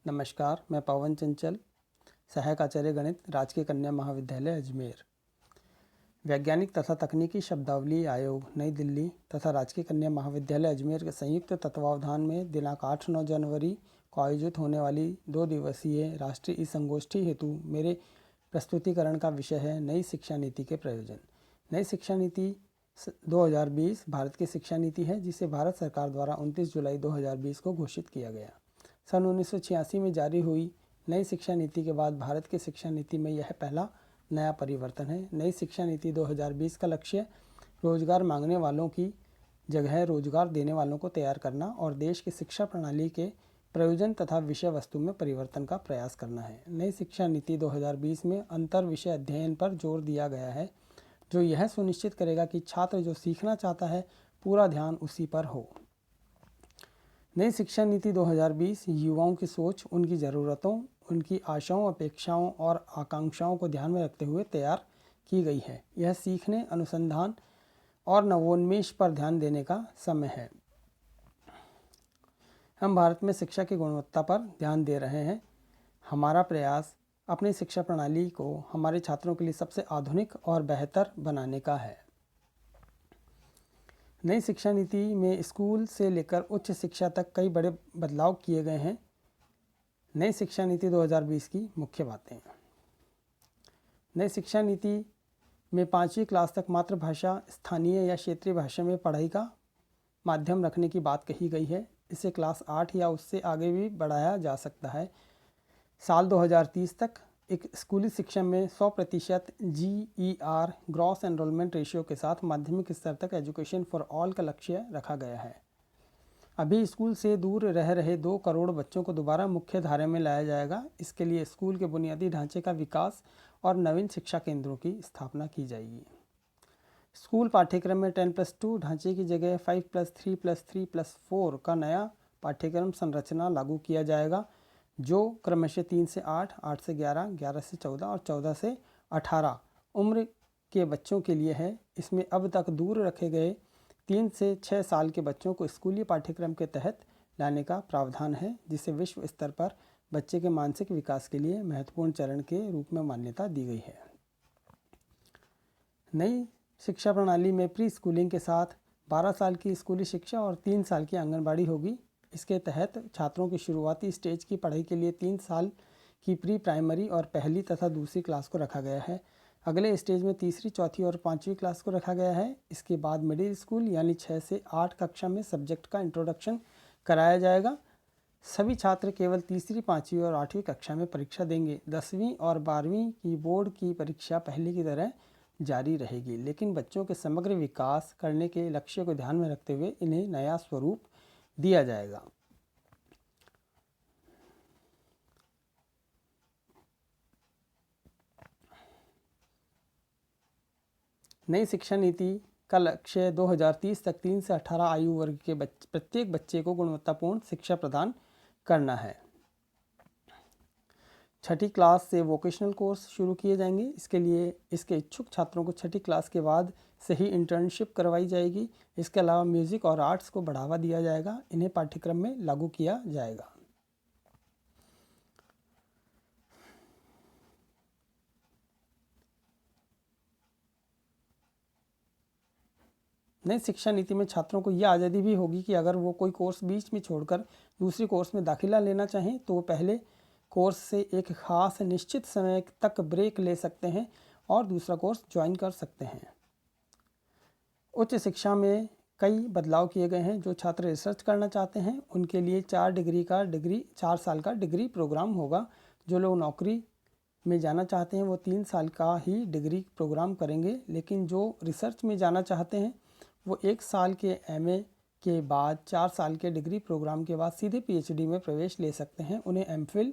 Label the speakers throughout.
Speaker 1: नमस्कार, मैं पवन चंचल, सहायक आचार्य गणित, राजकीय कन्या महाविद्यालय अजमेर। वैज्ञानिक तथा तकनीकी शब्दावली आयोग नई दिल्ली तथा राजकीय कन्या महाविद्यालय अजमेर के संयुक्त तत्वावधान में दिनांक 8-9 जनवरी को आयोजित होने वाली 2 दिवसीय राष्ट्रीय ई संगोष्ठी हेतु मेरे प्रस्तुतिकरण का विषय है नई शिक्षा नीति के प्रयोजन। नई शिक्षा नीति 2020 भारत की शिक्षा नीति है, जिसे भारत सरकार द्वारा 29 जुलाई 2020 को घोषित किया गया। सन 1986 में जारी हुई नई शिक्षा नीति के बाद भारत की शिक्षा नीति में यह पहला नया परिवर्तन है। नई शिक्षा नीति 2020 का लक्ष्य रोजगार मांगने वालों की जगह रोजगार देने वालों को तैयार करना और देश की शिक्षा प्रणाली के प्रयोजन तथा विषय वस्तु में परिवर्तन का प्रयास करना है। नई शिक्षा नीति 2020 में अंतर विषय अध्ययन पर जोर दिया गया है, जो यह सुनिश्चित करेगा कि छात्र जो सीखना चाहता है पूरा ध्यान उसी पर हो। नई शिक्षा नीति 2020 युवाओं की सोच, उनकी ज़रूरतों, उनकी आशाओं, अपेक्षाओं और आकांक्षाओं को ध्यान में रखते हुए तैयार की गई है। यह सीखने, अनुसंधान और नवोन्मेष पर ध्यान देने का समय है। हम भारत में शिक्षा की गुणवत्ता पर ध्यान दे रहे हैं। हमारा प्रयास अपनी शिक्षा प्रणाली को हमारे छात्रों के लिए सबसे आधुनिक और बेहतर बनाने का है। नई शिक्षा नीति में स्कूल से लेकर उच्च शिक्षा तक कई बड़े बदलाव किए गए हैं। नई शिक्षा नीति 2020 की मुख्य बातें। नई शिक्षा नीति में 5वीं क्लास तक मातृभाषा, स्थानीय या क्षेत्रीय भाषा में पढ़ाई का माध्यम रखने की बात कही गई है। इसे क्लास 8 या उससे आगे भी बढ़ाया जा सकता है। साल 2030 तक एक स्कूली शिक्षा में 100% GER ग्रॉस एनरोलमेंट रेशियो के साथ माध्यमिक स्तर तक एजुकेशन फॉर ऑल का लक्ष्य रखा गया है। अभी स्कूल से दूर रह रहे 2 करोड़ बच्चों को दोबारा मुख्य धारा में लाया जाएगा। इसके लिए स्कूल के बुनियादी ढांचे का विकास और नवीन शिक्षा केंद्रों की स्थापना की जाएगी। स्कूल पाठ्यक्रम में 10+2 ढांचे की जगह 5+3+3+4 का नया पाठ्यक्रम संरचना लागू किया जाएगा, जो क्रमशः 3 से 8, 8 से 11, 11 से 14 और 14 से 18 उम्र के बच्चों के लिए है। इसमें अब तक दूर रखे गए 3 से 6 साल के बच्चों को स्कूली पाठ्यक्रम के तहत लाने का प्रावधान है, जिसे विश्व स्तर पर बच्चे के मानसिक विकास के लिए महत्वपूर्ण चरण के रूप में मान्यता दी गई है। नई शिक्षा प्रणाली में प्री स्कूलिंग के साथ 12 साल की स्कूली शिक्षा और 3 साल की आंगनबाड़ी होगी। इसके तहत छात्रों की शुरुआती स्टेज की पढ़ाई के लिए 3 साल की प्री प्राइमरी और पहली तथा दूसरी क्लास को रखा गया है। अगले स्टेज में तीसरी, चौथी और 5वीं क्लास को रखा गया है। इसके बाद मिडिल स्कूल यानी 6 से 8 कक्षा में सब्जेक्ट का इंट्रोडक्शन कराया जाएगा। सभी छात्र केवल तीसरी, 5वीं और 8वीं कक्षा में परीक्षा देंगे। 10वीं और 12वीं की बोर्ड की परीक्षा पहले की तरह जारी रहेगी, लेकिन बच्चों के समग्र विकास करने के लक्ष्य को ध्यान में रखते हुए इन्हें नया स्वरूप दिया जाएगा। नई शिक्षा नीति का लक्ष्य 2030 तक 3 से 18 आयु वर्ग के प्रत्येक बच्चे को गुणवत्तापूर्ण शिक्षा प्रदान करना है। 6ठी क्लास से वोकेशनल कोर्स शुरू किए जाएंगे। इसके लिए इसके इच्छुक छात्रों को 6ठी क्लास के बाद से ही इंटर्नशिप करवाई जाएगी। इसके अलावा म्यूज़िक और आर्ट्स को बढ़ावा दिया जाएगा। इन्हें पाठ्यक्रम में लागू किया जाएगा। नई शिक्षा नीति में छात्रों को यह आज़ादी भी होगी कि अगर वो कोई कोर्स बीच में छोड़कर दूसरी कोर्स में दाखिला लेना चाहें तो वो पहले कोर्स से एक खास निश्चित समय तक ब्रेक ले सकते हैं और दूसरा कोर्स ज्वाइन कर सकते हैं। उच्च शिक्षा में कई बदलाव किए गए हैं। जो छात्र रिसर्च करना चाहते हैं उनके लिए 4 साल का डिग्री प्रोग्राम होगा। जो लोग नौकरी में जाना चाहते हैं वो 3 साल का ही डिग्री प्रोग्राम करेंगे, लेकिन जो रिसर्च में जाना चाहते हैं वो 1 साल के MA के बाद 4 साल के डिग्री प्रोग्राम के बाद सीधे PhD में प्रवेश ले सकते हैं। उन्हें MPhil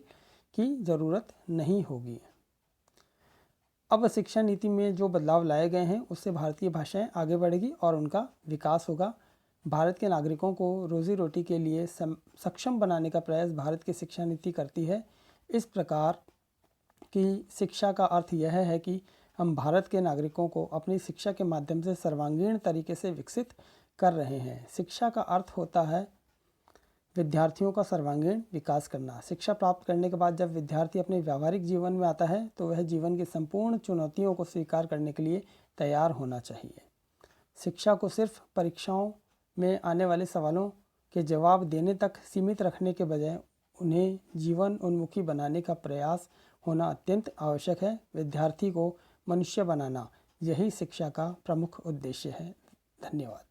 Speaker 1: की ज़रूरत नहीं होगी। अब शिक्षा नीति में जो बदलाव लाए गए हैं उससे भारतीय भाषाएं आगे बढ़ेगी और उनका विकास होगा। भारत के नागरिकों को रोजी रोटी के लिए सक्षम बनाने का प्रयास भारत की शिक्षा नीति करती है। इस प्रकार की शिक्षा का अर्थ यह है कि हम भारत के नागरिकों को अपनी शिक्षा के माध्यम से सर्वांगीण तरीके से विकसित कर रहे हैं। शिक्षा का अर्थ होता है विद्यार्थियों का सर्वांगीण विकास करना। शिक्षा प्राप्त करने के बाद जब विद्यार्थी अपने व्यावहारिक जीवन में आता है तो वह जीवन की संपूर्ण चुनौतियों को स्वीकार करने के लिए तैयार होना चाहिए। शिक्षा को सिर्फ परीक्षाओं में आने वाले सवालों के जवाब देने तक सीमित रखने के बजाय उन्हें जीवन उन्मुखी बनाने का प्रयास होना अत्यंत आवश्यक है। विद्यार्थी को मनुष्य बनाना यही शिक्षा का प्रमुख उद्देश्य है। धन्यवाद।